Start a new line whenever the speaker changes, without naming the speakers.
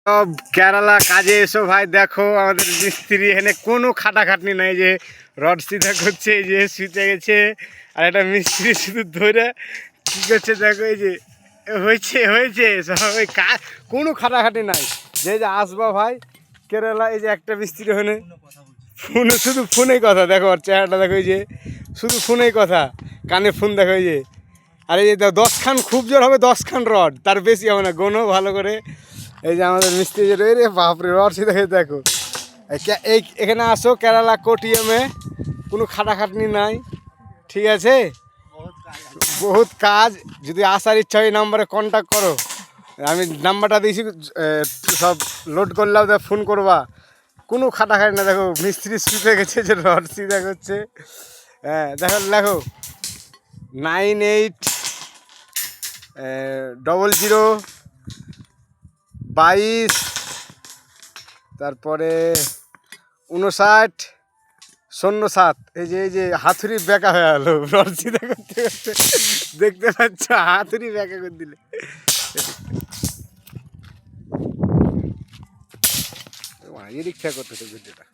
সব কেরালা কাজে এসো ভাই। দেখো আমাদের মিস্ত্রি এখানে কোনো খাটাখাটনি নাই, যে রড সিধা করছে, এই যে শুতে গেছে, আর একটা মিস্ত্রি শুধু ধরে কী করছে দেখো, এই যে হয়েছে হয়েছে সব ওই কাজ, কোনো খাটাখাটি নাই। যে আসবা ভাই কেরালা, এই যে একটা মিস্ত্রি ওখানে ফোনে, শুধু ফোনেই কথা, দেখো ওর চেহারাটা দেখো, এই যে শুধু ফোনেই কথা, কানে ফোন দেখো, এই যে আর এই যে 10খান খুব জোর হবে, 10খান রড, তার বেশি হবে না, গোনো ভালো করে। এই যে আমাদের মিস্ত্রি যে রে বাপরে রড দেখে দেখো, এই এখানে আসো কেরালা কোটিএমে, কোনো খাটাখাটনি নাই, ঠিক আছে, বহুত কাজ। যদি আসার ইচ্ছা হয় এই নাম্বারে কন্ট্যাক্ট করো, আমি নাম্বারটা দিয়েছি, সব লোড করলাম, ফোন করবা, কোনো খাটাখাটি না। দেখো মিস্ত্রি শুতে গেছে, যে রড সিধা করছে। হ্যাঁ দেখো দেখো 980022, তারপরে 5907। এই যে হাতুড়ি বেঁকা হয়ে গেলো রড সিধা করতে করতে, দেখতে পাচ্ছ হাতুড়ি বেঁকা করে দিলে। রিক্সা করতেছে ভিডিওটা।